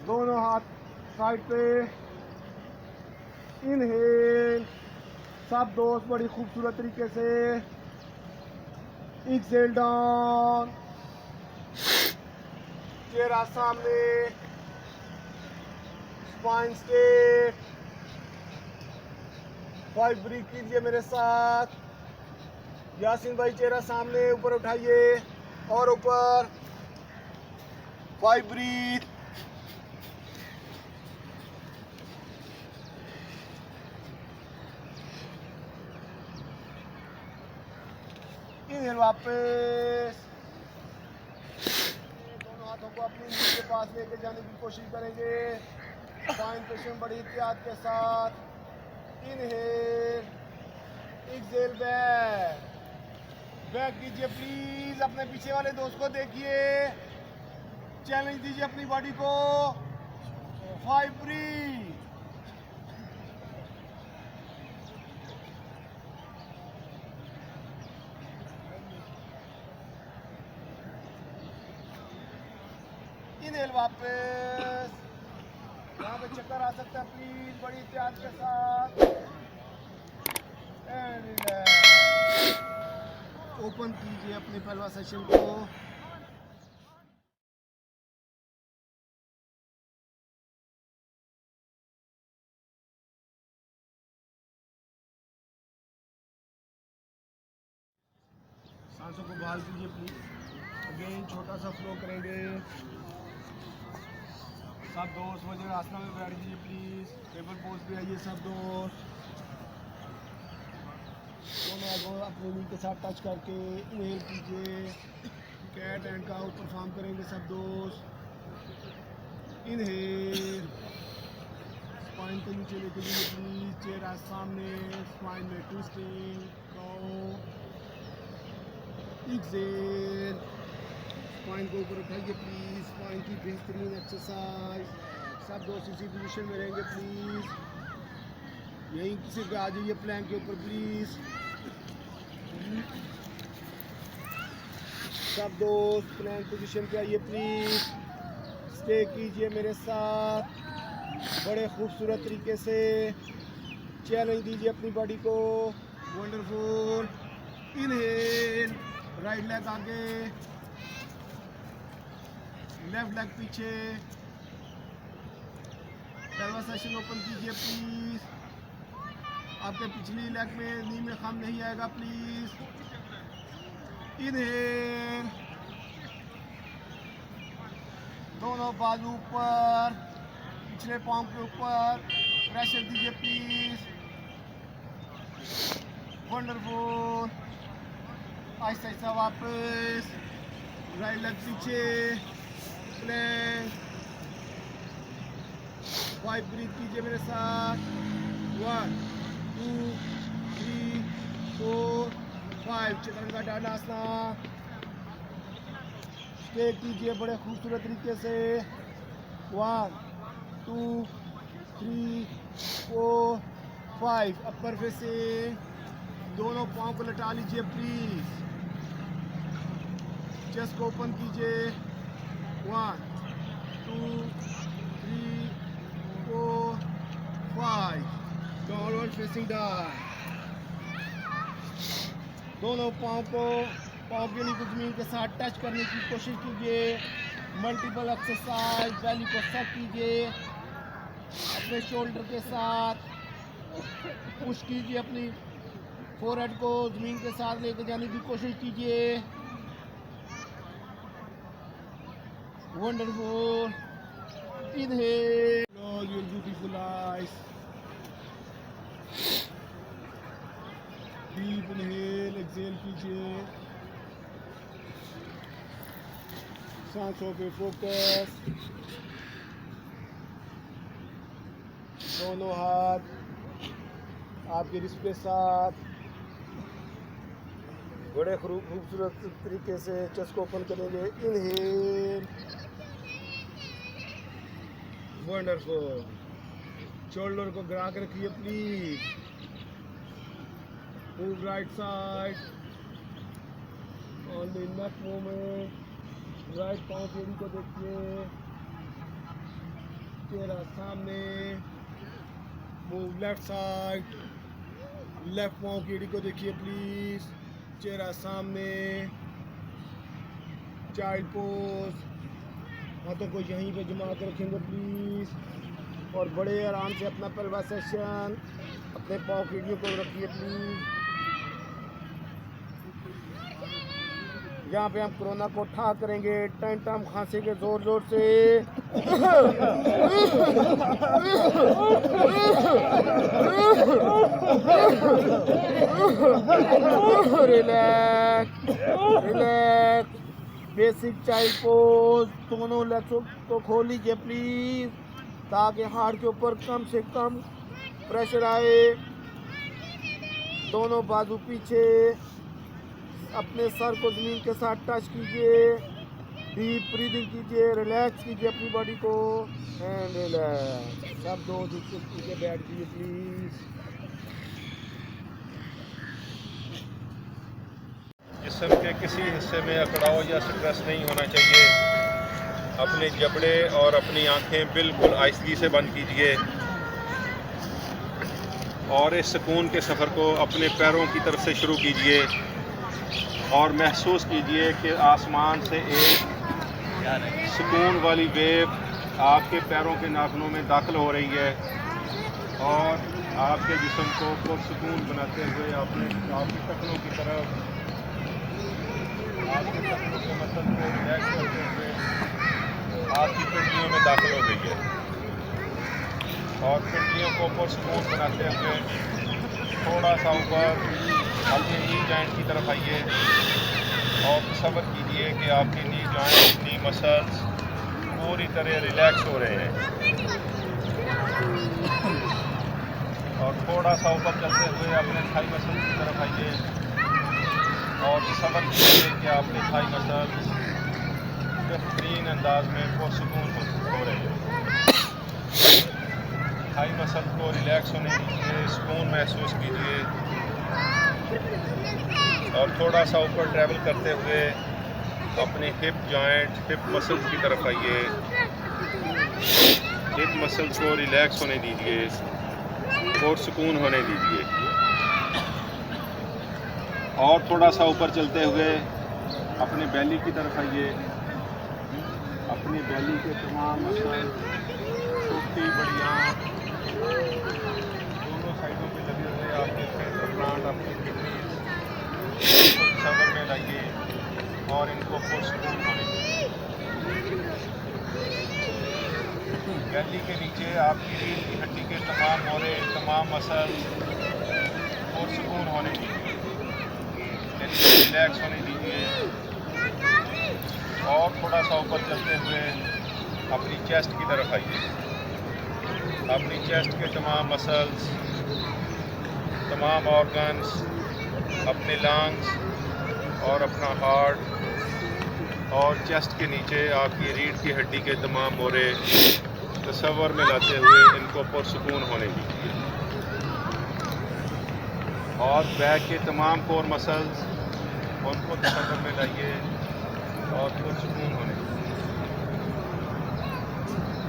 दोनों हाथ साइड पे। इनहेल, सब दोस्त बड़ी खूबसूरत तरीके से। एक्सेल डाउन, चेहरा सामने, स्पाइन स्ट्रेट। 5 ब्रीथ कीजिए मेरे साथ। यासीन भाई चेहरा सामने, ऊपर उठाइए और ऊपर। 5 ब्रीथ। इनहेल वापस। दोनों हाथों को अपनी नींद के पास लेके जाने की कोशिश करेंगे, स्पाइन पोजीशन बड़ी एहतियात के साथ। Inhale, exhale back. बैक कीजिए प्लीज। अपने पीछे वाले दोस्त को देखिए, चैलेंज दीजिए अपनी बॉडी को। 5 ब्रीथ। इनहेल वापस। यहाँ पे चक्कर आ सकता है, प्लीज बड़ी एहतियात के साथ। And relax. ओपन कीजिए अपने पहलवा सेशन को। सांसों को बहाल कीजिए प्लीज। अगेन छोटा सा फ्लो करेंगे। सब दोस्त वज्रासन में बैठ जाइए प्लीज। टेबल पोज पे आइए सब दोस्त। दोनों एल्बो अपनी नी के साथ टच करके इनहेल कीजिए। कैट एंड काउ परफॉर्म करेंगे सब दोस्त। इनहेल, स्पाइन को नीचे लेके जाइए प्लीज। चेहरा सामने, स्पाइन में ट्विस्टिंग। एक्सेल, स्पाइन को ऊपर उठाइए प्लीज। स्पाइन की बेहतरीन एक्सरसाइज। सब दोस्त इसी पोजीशन में रहेंगे प्लीज। यहीं किसी पे आ जाइए प्लैंक के ऊपर प्लीज। सब दोस्त प्लैंक पोजीशन पे आइए प्लीज। स्टे कीजिए मेरे साथ बड़े खूबसूरत तरीके से। चैलेंज दीजिए अपनी बॉडी को। वंडरफुल। इनहेल, राइट लेग आगे, लेफ्ट लेग पीछे। पहला सेशन ओपन कीजिए प्लीज। आपके पिछली लेग में नी में खम नहीं आएगा प्लीज। इनहेल, दोनों बाजू ऊपर, पिछले पाँव के ऊपर प्रेशर दीजिए प्लीज। वंडरफुल। आहिस्ता आहिस्ता वापस, राइट लेग पीछे, प्लैंक। 5 ब्रीथ कीजिए मेरे साथ। 1 2 3 4 5। चतुरंगा डांडासना। स्टे कीजिए बड़े खूबसूरत तरीके से। 1 2 3 4 5। अपर फेसिंग। दोनों पाँव को लटा लीजिए प्लीज। चेस्ट को ओपन कीजिए। 1 2 3 4 5। Downward facing dog. दोनों पाँव के नीचे जमीन के साथ टच करने की कोशिश कीजिए। Multiple exercise. बैली को सेट कीजिए अपने शोल्डर के साथ। पुश कीजिए अपनी फोरहेड को जमीन के साथ लेके जाने की कोशिश कीजिए। Wonderful. Inhale, close your beautiful eyes. Deep inhale, exhale कीजिए। सांसों पे फोकस। दोनों हाथ आपके रिस्ट के साथ बड़े खूबसूरत तरीके से चेस्ट को ओपन करेंगे। Inhale, wonderful. शोल्डर को गिरा के रखिए please. Move right side on the neck movement. Right पाँव की एड़ी को देखिए। चेहरा सामने, मूव लेफ्ट साइड, लेफ्ट पाँव की एड़ी को देखिए प्लीज, चेहरा सामने, चाइल्ड पोज, हाथों को यहीं पे जमा कर रखेंगे प्लीज, और बड़े आराम से अपना पलवा सेशन, अपने पाँव की एड़ियों को रखिए प्लीज। यहाँ पे हम कोरोना को ठा करेंगे, टन टन खांसेंगे जोर जोर से। Relax relax, basic child pose, दोनों लेग्स को खोल लीजिए प्लीज, ताकि हार्ट के ऊपर कम से कम प्रेशर आए। दोनों बाजू पीछे, अपने सर को ज़मीन के साथ टच कीजिए, डीप ब्रीदिंग कीजिए, रिलैक्स कीजिए अपनी बॉडी को, एंड रिलैक्स। सब दो नीचे बैठ जाइए प्लीज। जिस्म के किसी हिस्से में अकड़ाव या स्ट्रेस नहीं होना चाहिए। अपने जबड़े और अपनी आंखें बिल्कुल आहिस्ती से बंद कीजिए और इस सुकून के सफ़र को अपने पैरों की तरफ से शुरू कीजिए और महसूस कीजिए कि आसमान से एक सुकून वाली वेव आपके पैरों के नाखूनों में दाखिल हो रही है और आपके जिस्म को पुरसुकून बनाते हुए आपकी टखनों की तरफ, आपके टखनों के मसल को रिलैक्स करते हुए आपकी पिंडलियों में दाखिल हो गई है और पिंडलियों को पुरसुकून बनाते हुए थोड़ा सा ऊपर अपने नी जॉइंट की तरफ आइए और तसव्वुर कीजिए कि आपके नी जॉइंट, नी मसल्स पूरी तरह रिलैक्स हो रहे हैं और थोड़ा सा ऊपर चलते हुए अपने थाई मसल्स की तरफ आइए और तसव्वुर कीजिए कि आपके थाई मसल्स बेहतरीन अंदाज में पुरसुकून हो रहे हैं। थाई मसल को रिलैक्स होने दीजिए, सुकून महसूस कीजिए और थोड़ा सा ऊपर ट्रैवल करते हुए अपने हिप जॉइंट, हिप मसल्स की तरफ आइए, हिप मसल्स को रिलैक्स होने दीजिए और सुकून होने दीजिए और थोड़ा सा ऊपर चलते हुए अपने बेली की तरफ आइए, अपनी बेली के तमाम मसल, छोटी बड़ी आँख, दोनों साइडों पे लगे हुए आपके फेफड़े, प्लांट, आपकी किडनीज को तसव्वुर में लाइए और इनको पुरसुकून होने दीजिए। बेली के नीचे आपकी रीढ़ की हड्डी के तमाम मोरे, तमाम मसल पुरसुकून होने दीजिए, इनको रिलैक्स होने दीजिए और थोड़ा सा ऊपर चलते हुए अपनी चेस्ट की तरफ आइए, अपनी चेस्ट के तमाम मसल्स, तमाम ऑर्गन्स, अपने लंग्स और अपना हार्ट और चेस्ट के नीचे आपकी रीढ़ की हड्डी के तमाम मोरे तसव्वुर में लाते हुए इनको पुरसुकून होने दीजिए और बैक के तमाम कोर मसल्स उनको तसव्वुर में लाइए और पुरसुकून होने दीजिए।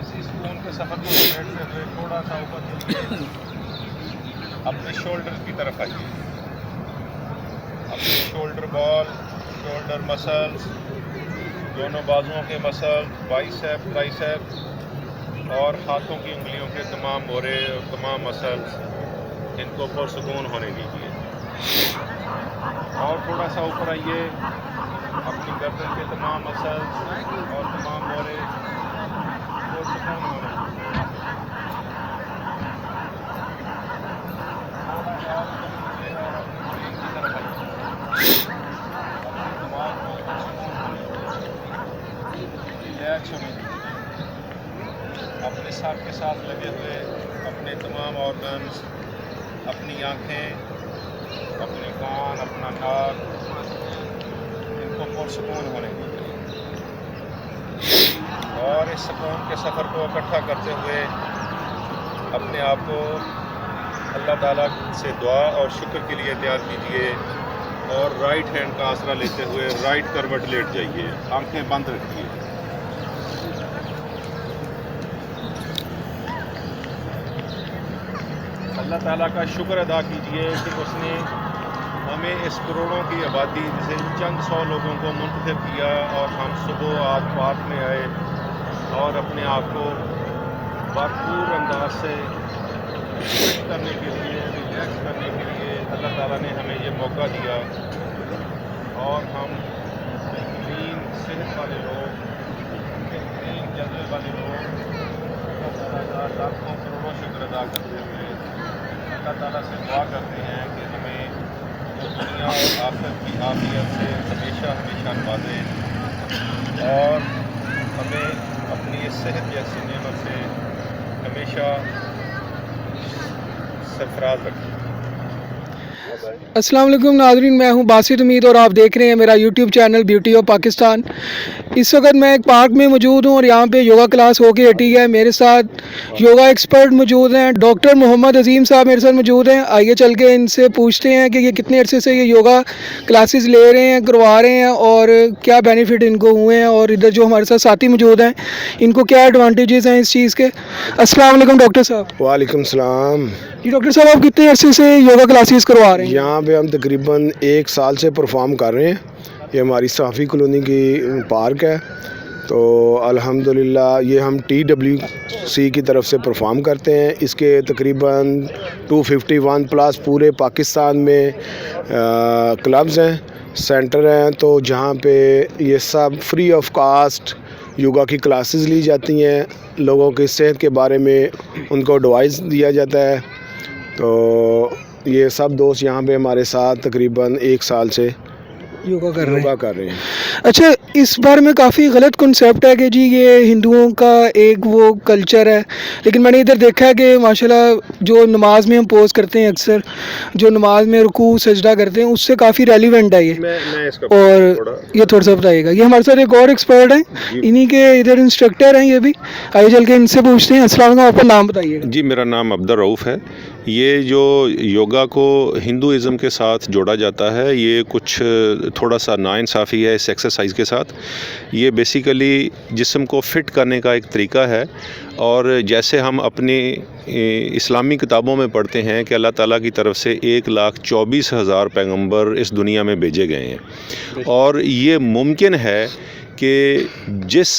इसी सुकून के सफ़र को बैठते हुए थोड़ा सा ऊपर चलिए, अपने शोल्डर की तरफ आइए, अपने शोल्डर बॉल, शोल्डर मसल्स, दोनों बाजुओं के मसल, बाइसेप, ट्राइसेप और हाथों की उंगलियों के तमाम मोरे और तमाम मसल्स, इनको पुरसुकून होने दीजिए और थोड़ा सा ऊपर आइए, अपनी गर्दन के तमाम मसल्स और तमाम मोरे पुरसुकून होने दीजिए। थोड़ा सा नीचे और अपनी ब्रेन की तरफ आइए, अपने दिमाग को पुरसुकून होने दीजिए, रिलैक्स होने दीजिए। अपने सर के साथ लगे हुए अपने तमाम ऑर्गन्स, अपनी आँखें, अपने कान, अपना नाक, इनको पुरसुकून होने दीजिए और इस सुकून के सफ़र को इकट्ठा करते हुए अपने आप को अल्लाह ताला से दुआ और शुक्र के लिए तैयार कीजिए और राइट हैंड का आसरा लेते हुए राइट करवट लेट जाइए, आंखें बंद रखिए। अल्लाह ताला का शुक्र अदा कीजिए कि उसने हमें इस करोड़ों की आबादी से चंद सौ लोगों को मुंतखब किया और हम सुबह आज पार्क में आए और अपने आप को भरपूर अंदाज से फिट करने के लिए, रिलैक्स करने के लिए अल्लाह ताला ने हमें ये मौका दिया और हम बेहतरीन सेहत वाले लोग, बेहतरीन जज्बे वाले लोग अल्लाह ताला का लाखों करोड़ों शुक्र अदा करते हुए अल्लाह ताला से दुआ करते हैं कि हमें दुनिया और आखिरत की आफियत से हमेशा हमेशा नवाजे और हमें अपनी इस सेहत जैसी नेमत से हमेशा सरफराज रखें। अस्सलाम वालेकुम नाज़रीन, मैं हूं बासित उम्मीद और आप देख रहे हैं मेरा YouTube channel beauty of Pakistan. इस वक्त मैं एक पार्क में मौजूद हूं और यहां पे योगा क्लास होके हटी है। मेरे साथ योगा एक्सपर्ट मौजूद हैं, डॉक्टर मोहम्मद अजीम साहब मेरे साथ मौजूद हैं। आइए चल के इनसे पूछते हैं कि ये कितने अरसे से ये योगा क्लासेस ले रहे हैं, करवा रहे हैं और क्या बेनिफिट इनको हुए हैं, और इधर जो हमारे साथ साथी मौजूद हैं इनको क्या एडवांटेजेस हैं इस चीज़ के। अस्सलाम वालेकुम डॉक्टर साहब। वालेकुम सलाम। जी डॉक्टर साहब, आप कितने अरसे से योगा क्लासेस करवा रहे हैं? यहाँ पे हम तकरीबन 1 साल से परफॉर्म कर रहे हैं। ये हमारी साफ़ी कॉलोनी की पार्क है, तो अल्हम्दुलिल्लाह ये हम TWC की तरफ से परफॉर्म करते हैं। इसके तकरीबन 251 प्लस पूरे पाकिस्तान में क्लब्स हैं, सेंटर हैं, तो जहाँ पे ये सब फ्री ऑफ कास्ट योगा की क्लासेस ली जाती हैं। लोगों की सेहत के बारे में उनको एडवाइस दिया जाता है। तो ये सब दोस्त यहाँ पे हमारे साथ तकरीबन 1 साल से योगा कर रहे हैं। अच्छा, इस बारे में काफ़ी गलत कॉन्सेप्ट है कि जी ये हिंदुओं का एक वो कल्चर है, लेकिन मैंने इधर देखा है कि माशाल्लाह जो नमाज में हम पोज करते हैं, अक्सर जो नमाज में रुकू सजदा करते हैं, उससे काफ़ी रेलिवेंट है ये। मैं इसका और ये थोड़ा सा बताइएगा। ये हमारे साथ एक और एक्सपर्ट हैं, इन्हीं के इधर इंस्ट्रक्टर हैं ये भी। आइए चल के इनसे पूछते हैं। अस्सलाम वालेकुम, आपका नाम बताइएगा। जी, मेरा नाम अब्दुल रऊफ़ है। ये जो योगा को हिंदुइज़्म के साथ जोड़ा जाता है, ये कुछ थोड़ा सा नाइंसाफ़ी है इस एक्सरसाइज के साथ। ये बेसिकली जिस्म को फ़िट करने का एक तरीका है, और जैसे हम अपनी इस्लामी किताबों में पढ़ते हैं कि अल्लाह ताला की तरफ से 1,24,000 पैगंबर इस दुनिया में भेजे गए हैं, और ये मुमकिन है कि जिस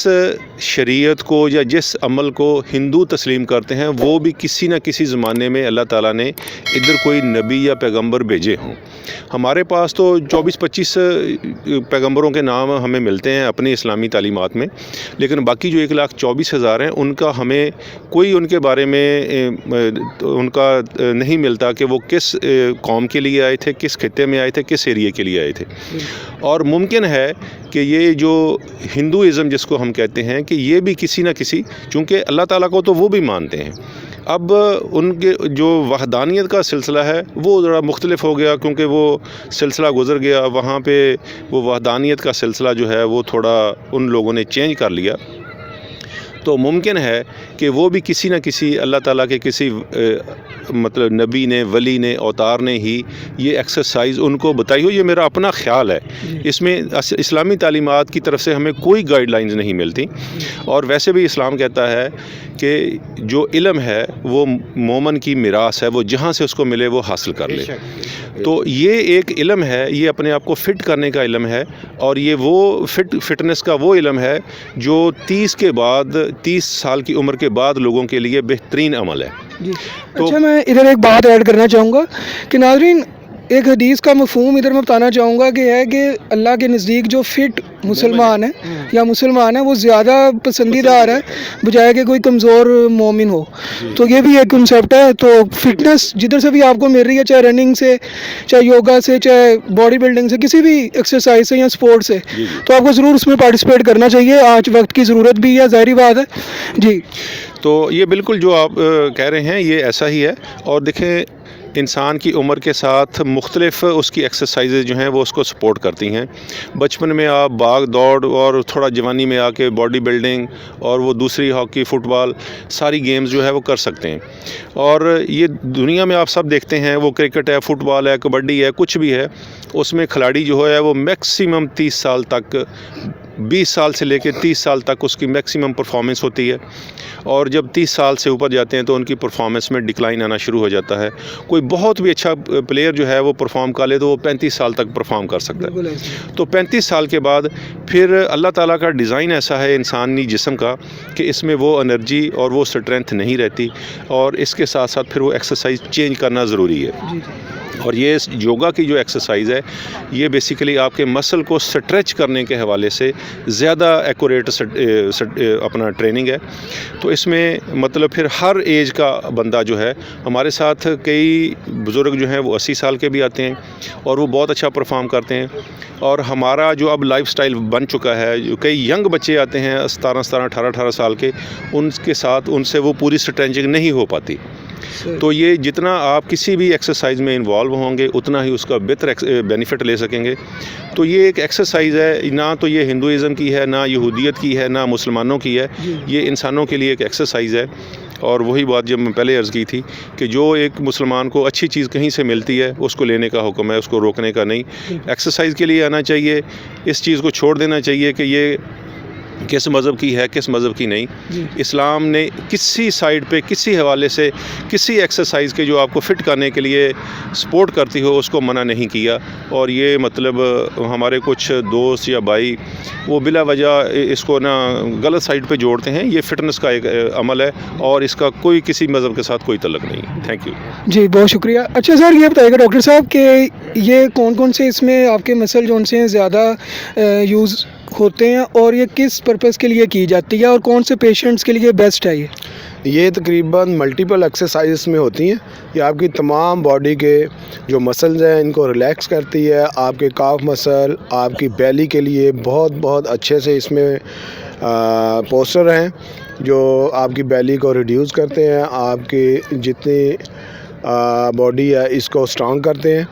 शरीयत को या जिस अमल को हिंदू तस्लीम करते हैं वो भी किसी न किसी ज़माने में अल्लाह ताला ने इधर कोई नबी या पैगंबर भेजे हों। हमारे पास तो 24-25 पैगंबरों के नाम हमें मिलते हैं अपनी इस्लामी तालीमात में, लेकिन बाकी जो 1,24,000 हैं उनका हमें कोई उनके बारे में उनका नहीं मिलता कि वो किस कौम के लिए आए थे, किस खित्ते में आए थे, किस एरिए के लिए आए थे। और मुमकिन है कि ये जो हिंदुइज़्म जिसको हम कहते हैं कि ये भी किसी न किसी, चूँकि अल्लाह ताला को तो वो भी मानते हैं, अब उनके जो वहदानियत का सिलसिला है वो ज़रा मुख्तलिफ हो गया, क्योंकि वो सिलसिला गुज़र गया, वहाँ पे वो वहदानियत का सिलसिला जो है वो थोड़ा उन लोगों ने चेंज कर लिया। तो मुमकिन है कि वो भी किसी न किसी अल्लाह ताला के किसी मतलब नबी ने, वली ने, अवतार ने ही ये एक्सरसाइज उनको बताई हो। ये मेरा अपना ख्याल है, इसमें इस्लामी तालीमात की तरफ से हमें कोई गाइडलाइंस नहीं मिलती। और वैसे भी इस्लाम कहता है कि जो इल्म है वो मोमन की मिरास है, वो जहाँ से उसको मिले वो हासिल कर ले। तो ये एक इल्म है, ये अपने आप को फ़िट करने का इल्म है, और ये वो फिटनेस का वो इल्म है जो 30 साल की उम्र के बाद लोगों के लिए बेहतरीन अमल है। तो अच्छा, मैं इधर एक बात ऐड करना चाहूँगा कि नाज़रीन, एक हदीस का मफ़हूम इधर मैं बताना चाहूँगा कि है कि अल्लाह के नज़दीक जो फ़िट मुसलमान है या मुसलमान है वो ज़्यादा पसंदीदा है बजाय कि कोई कमज़ोर मोमिन हो। तो ये भी एक कंसेप्ट है। तो फिटनेस जिधर से भी आपको मिल रही है, चाहे रनिंग से, चाहे योगा से, चाहे बॉडी बिल्डिंग से, किसी भी एक्सरसाइज से या स्पोर्ट से, तो आपको ज़रूर उसमें पार्टिसिपेट करना चाहिए। आज वक्त की ज़रूरत भी है, ज़ाहिर बात है जी। तो ये बिल्कुल जो आप कह रहे हैं ये ऐसा ही है। और देखें, इंसान की उम्र के साथ मुख्तलिफ उसकी एक्सरसाइजेज जो हैं वो उसको सपोर्ट करती हैं। बचपन में आप भाग दौड़, और थोड़ा जवानी में आके बॉडी बिल्डिंग, और वो दूसरी हॉकी, फुटबॉल, सारी गेम्स जो है वो कर सकते हैं। और ये दुनिया में आप सब देखते हैं, वो क्रिकेट है, फुटबॉल है, कबड्डी है, कुछ भी है, उसमें खिलाड़ी जो है वो मैक्सिमम 30 साल तक 20 साल से लेकर 30 साल तक उसकी मैक्सिमम परफॉर्मेंस होती है, और जब 30 साल से ऊपर जाते हैं तो उनकी परफॉर्मेंस में डिक्लाइन आना शुरू हो जाता है। कोई बहुत भी अच्छा प्लेयर जो है वो परफॉर्म कर ले तो वो 35 साल तक परफॉर्म कर सकता है। तो 35 साल के बाद फिर अल्लाह ताला का डिज़ाइन ऐसा है इंसानी जिस्म का कि इसमें वो एनर्जी और वो स्ट्रेंथ नहीं रहती, और इसके साथ साथ फिर वो एक्सरसाइज चेंज करना ज़रूरी है। और ये योगा की जो एक्सरसाइज है ये बेसिकली आपके मसल को स्ट्रेच करने के हवाले से ज़्यादा एक्यूरेट अपना ट्रेनिंग है। तो इसमें मतलब फिर हर एज का बंदा जो है, हमारे साथ कई बुज़ुर्ग जो हैं वो 80 साल के भी आते हैं और वो बहुत अच्छा परफॉर्म करते हैं। और हमारा जो अब लाइफस्टाइल बन चुका है, जो कई यंग बच्चे आते हैं 17-18 साल के, उनके साथ उनसे वो पूरी स्ट्रेचिंग नहीं हो पाती। तो ये जितना आप किसी भी एक्सरसाइज में इन्वॉल्व होंगे उतना ही उसका बेहतर बेनिफिट ले सकेंगे। तो ये एक एक्सरसाइज है, ना तो ये हिंदुइज़म की है, ना यहूदियत की है, ना मुसलमानों की है, ये इंसानों के लिए एक एक्सरसाइज है। और वही बात जब मैं पहले अर्ज़ की थी कि जो एक मुसलमान को अच्छी चीज़ कहीं से मिलती है उसको लेने का हुक्म है, उसको रोकने का नहीं। एक्सरसाइज के लिए आना चाहिए, इस चीज़ को छोड़ देना चाहिए कि ये किस मज़हब की है, किस मज़हब की नहीं। इस्लाम ने किसी साइड पे, किसी हवाले से, किसी एक्सरसाइज के जो आपको फ़िट करने के लिए सपोर्ट करती हो उसको मना नहीं किया। और ये मतलब हमारे कुछ दोस्त या भाई वो बिला वजह इसको ना गलत साइड पे जोड़ते हैं। ये फ़िटनेस का एक अमल है और इसका कोई किसी मज़हब के साथ कोई तल्लुक़ नहीं। थैंक यू जी, बहुत शुक्रिया। अच्छा सर, ये बताइएगा डॉक्टर साहब कि ये कौन कौन से इसमें आपके मसल जोन से ज़्यादा यूज़ होते हैं और ये किस पर्पस के लिए की जाती है और कौन से पेशेंट्स के लिए बेस्ट है ये तकरीबन मल्टीपल एक्सरसाइज में होती हैं। ये आपकी तमाम बॉडी के जो मसल्स हैं इनको रिलैक्स करती है। आपके काफ मसल, आपकी बेली के लिए बहुत बहुत अच्छे से इसमें पोस्टर हैं जो आपकी बेली को रिड्यूस करते हैं, आपकी जितनी बॉडी है इसको स्ट्रॉन्ग करते हैं,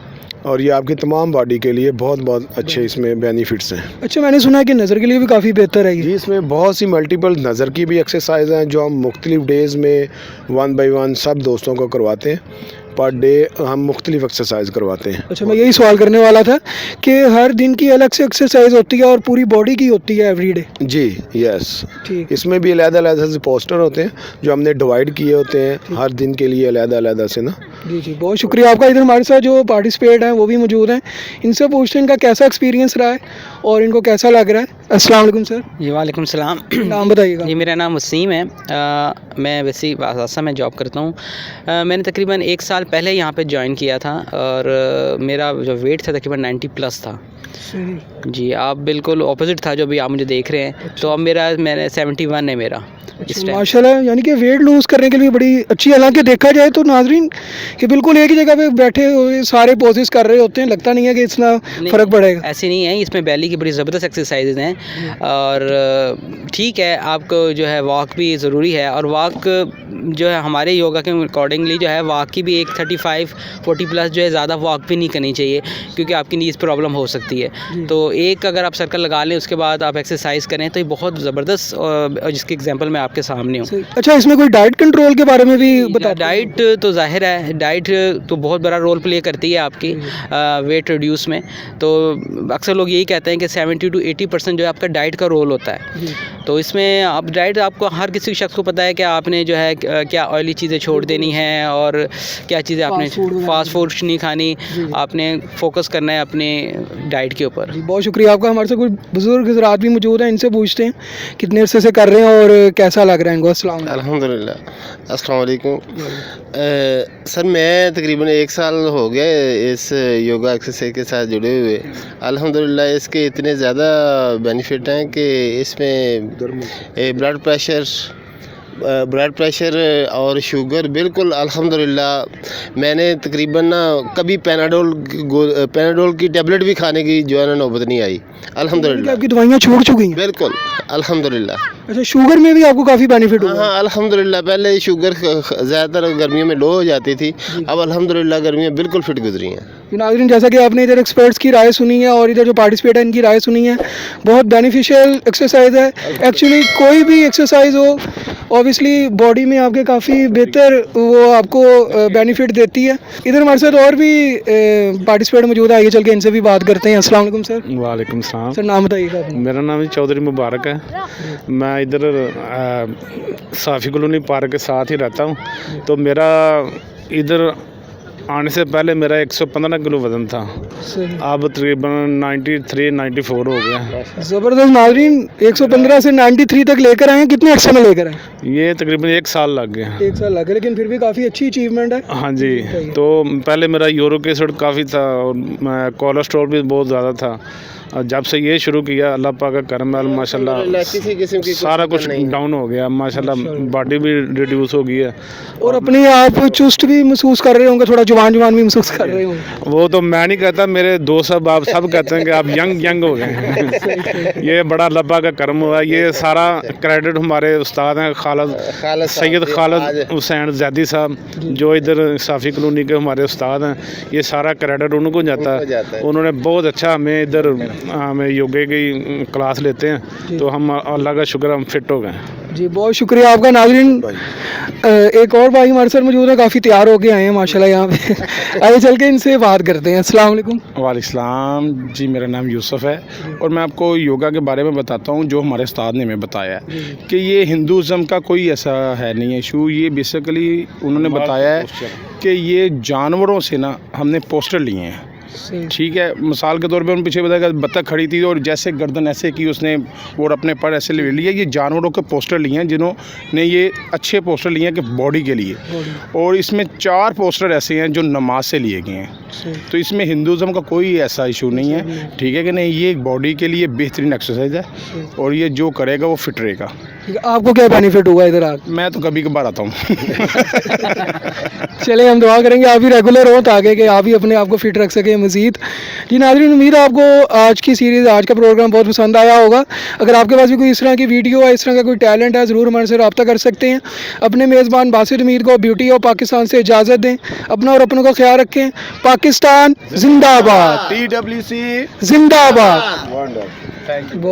और ये आपकी तमाम बॉडी के लिए बहुत बहुत अच्छे इसमें बेनिफिट्स हैं। अच्छा, मैंने सुना है कि नज़र के लिए भी काफ़ी बेहतर है जी, इसमें बहुत सी मल्टीपल नज़र की भी एक्सरसाइज हैं जो हम मुख्तलिफ डेज़ में 1 बाय 1 सब दोस्तों को करवाते हैं। पर डे हम मुख्तलिफ एक्सरसाइज करवाते हैं। अच्छा, मैं यही सवाल करने वाला था कि हर दिन की अलग से एक्सरसाइज होती है और पूरी बॉडी की होती है एवरीडे? जी, यस। ठीक। इसमें भी अलग-अलग से पोस्टर होते हैं जो हमने डिवाइड किए होते हैं हर दिन के लिए अलग-अलग से ना। जी जी, बहुत शुक्रिया आपका। इधर हमारे साथ जो पार्टिसिपेट हैं वो भी मौजूद हैं, इनसे पूछते हैं इनका कैसा एक्सपीरियंस रहा है और इनको कैसा लग रहा है। अस्सलाम वालेकुम सर। जी वालेकुम सलाम। नाम बताइएगा। जी, मेरा नाम वसीम है। मैं वैसे वासा में जॉब करता हूँ। मैंने तकरीबन 1 साल पहले यहाँ पे ज्वाइन किया था और मेरा जो वेट था तकरीबन 90+ था। जी, आप बिल्कुल ऑपोजिट था जो भी आप मुझे देख रहे हैं। अच्छा। तो अब मैंने 71 है मेरा। अच्छा, माशाल्लाह, यानी कि वेट लूज़ करने के लिए बड़ी अच्छी। हालांकि देखा जाए तो नाजरीन कि बिल्कुल एक ही जगह पे बैठे हुए सारे पोजेस कर रहे होते हैं, लगता नहीं है कि इतना फ़र्क पड़ेगा। ऐसे नहीं है, इसमें बैली की बड़ी ज़बरदस्त एक्सरसाइजेज हैं और ठीक है, आपको जो है वॉक भी ज़रूरी है। और वॉक जो है हमारे योगा के अकॉर्डिंगली जो है वॉक की भी एक 35-40+ जो है ज़्यादा वॉक भी नहीं करनी चाहिए क्योंकि आपकी नीज़ प्रॉब्लम हो सकती है। तो एक अगर आप सर्कल लगा लें उसके बाद आप एक्सरसाइज करें तो ये बहुत ज़बरदस्त, और जिसकी एग्जांपल मैं आपके सामने हूँ। अच्छा, इसमें कोई डाइट कंट्रोल के बारे में भी बता? डाइट तो जाहिर है, डाइट तो बहुत बड़ा रोल प्ले करती है आपकी वेट रिड्यूस में। तो अक्सर लोग यही कहते हैं कि 70 to 80% जो है आपका डाइट का रोल होता है। तो इसमें आप डाइट, आपको हर किसी शख्स को पता है कि आपने जो है क्या ऑयली चीज़ें छोड़ देनी हैं और क्या चीज़ें आपने फास्ट फूड नहीं खानी, आपने फोकस करना है अपने डाइट के ऊपर। बहुत शुक्रिया आपका। हमारे साथ कुछ बुजुर्ग हज़रात भी मौजूद हैं, इनसे पूछते हैं कितने अरसे से कर रहे हैं और कैसा लग रहा है इनको। अस्सलाम वालेकुम। अल्हम्दुलिल्लाह, अस्सलाम वालेकुम। सर, मैं तकरीबन 1 साल हो गया इस योगा एक्सरसाइज के साथ जुड़े हुए। अल्हम्दुलिल्लाह इसके इतने ज़्यादा बेनिफिट हैं कि इसमें ब्लड प्रेशर और शुगर बिल्कुल अल्हम्दुलिल्लाह। मैंने तकरीबन ना कभी पैनाडोल की टेबलेट भी खाने की जो है ना नौबत नहीं आई अल्हम्दुलिल्लाह। आपकी दवाइयाँ छूट चुकी हैं? बिल्कुल अल्हम्दुलिल्लाह। अच्छा, शुगर में भी आपको काफ़ी बेनिफिट हुआ? हाँ अल्हम्दुलिल्लाह। पहले शुगर ज़्यादातर गर्मियों में लो हो जाती थी, अब अल्हम्दुलिल्लाह गर्मियाँ बिल्कुल फिट गुजरी हैं। नाज़रीन, जैसा कि आपने इधर एक्सपर्ट्स की राय सुनी है और इधर जो पार्टिसिपेट है इनकी राय सुनी है, बहुत बेनिफिशियल एक्सरसाइज है। एक्चुअली कोई भी एक्सरसाइज हो ऑब्वियसली बॉडी में आपके काफ़ी बेहतर वो आपको बेनिफिट देती है। इधर हमारे साथ और भी पार्टिसिपेट मौजूद है, आइए चल के इनसे भी बात करते हैं। अस्सलाम वालेकुम सर। वालेकुम हाँ सर नाम बताइएगा अपना। मेरा नाम है चौधरी मुबारक है। मैं इधर साफ़ी कॉलोनी पार्क के साथ ही रहता हूँ। तो मेरा इधर आने से पहले मेरा 115 किलो वज़न था, सही, अब तकरीबन 93-94 हो गया। ज़बरदस्त नाज़रीन, 115 से 93 तक लेकर आए हैं। कितने अर्से में लेकर आए? ये तकरीबन 1 साल लग गया। 1 साल लगे, लेकिन फिर भी काफ़ी अच्छी अचीवमेंट है। हाँ जी, तो पहले मेरा यूरिक एसिड काफ़ी था और कोलेस्ट्रॉल भी बहुत ज़्यादा था। और जब से ये शुरू किया, अल्लाह पाक का करम है, माशाल्लाह किसी किस्म की सारा कुछ डाउन हो गया, माशाल्लाह बॉडी भी रिड्यूस हो गई है। और अपने आप चुस्त भी महसूस कर रहे होंगे, थोड़ा जवान जवान भी महसूस कर रहे होंगे। वो तो मैं नहीं कहता, मेरे दोस्त सब आप सब कहते हैं कि आप यंग हो गए हैं। ये बड़ा अल्लाह पाक का करम हुआ। ये सारा क्रेडिट हमारे उस्ताद हैं सैयद खालिद हुसैन जैदी साहब, जो इधर साफ़ी कॉलोनी के हमारे उस्ताद हैं। ये सारा क्रेडिट उनको जाता है। उन्होंने बहुत अच्छा हमें इधर हमें योगे की क्लास लेते हैं, तो हम अल्लाह का शुक्र हम फिट हो गए। जी बहुत शुक्रिया आपका। नाज़रीन, एक और भाई हमारे साथ मौजूद है, काफ़ी तैयार होके आए हैं माशाल्लाह यहाँ पे। आइए चल के इनसे बात करते हैं। अस्सलाम वालेकुम। वालेकुम जी, मेरा नाम यूसुफ़ है और मैं आपको योगा के बारे में बताता हूँ जो हमारे उस्ताद ने हमें बताया है कि ये हिंदुज़म का कोई ऐसा है नहीं इशू। ये बेसिकली उन्होंने बताया है कि ये जानवरों से ना हमने पोस्टर लिए हैं, ठीक है। मिसाल के तौर पे उन पीछे बताया बत्तख खड़ी थी और जैसे गर्दन ऐसे की उसने और अपने पर ऐसे ले लिए। ये जानवरों के पोस्टर लिए हैं जिन्होंने ये अच्छे पोस्टर लिए हैं कि बॉडी के लिए, और इसमें 4 पोस्टर ऐसे हैं जो नमाज से लिए गए हैं। तो इसमें हिंदुज़म का कोई ऐसा इशू नहीं है, ठीक है कि नहीं। ये बॉडी के लिए बेहतरीन एक्सरसाइज है और ये जो करेगा वो फिट रहेगा। आपको क्या बेनिफिट हुआ इधर आकर? मैं तो कभी कभार आता हूँ। चलिए हम दुआ करेंगे आप भी रेगुलर हो ताकि कि आप भी अपने आप को फिट रख सकें मज़ीद। जी नाज़रीन, उम्मीद है आपको आज की सीरीज़, आज का प्रोग्राम बहुत पसंद आया होगा। अगर आपके पास भी कोई इस तरह की वीडियो है, इस तरह का कोई टैलेंट है, ज़रूर हमारे से रब्ता कर सकते हैं। अपने मेज़बान बासित मीर को ब्यूटी ऑफ पाकिस्तान से इजाज़त दें। अपना और अपनों का ख्याल रखें। पाकिस्तान जिंदाबाद, TWC जिंदाबाद। वंडर। Thank you. बहुत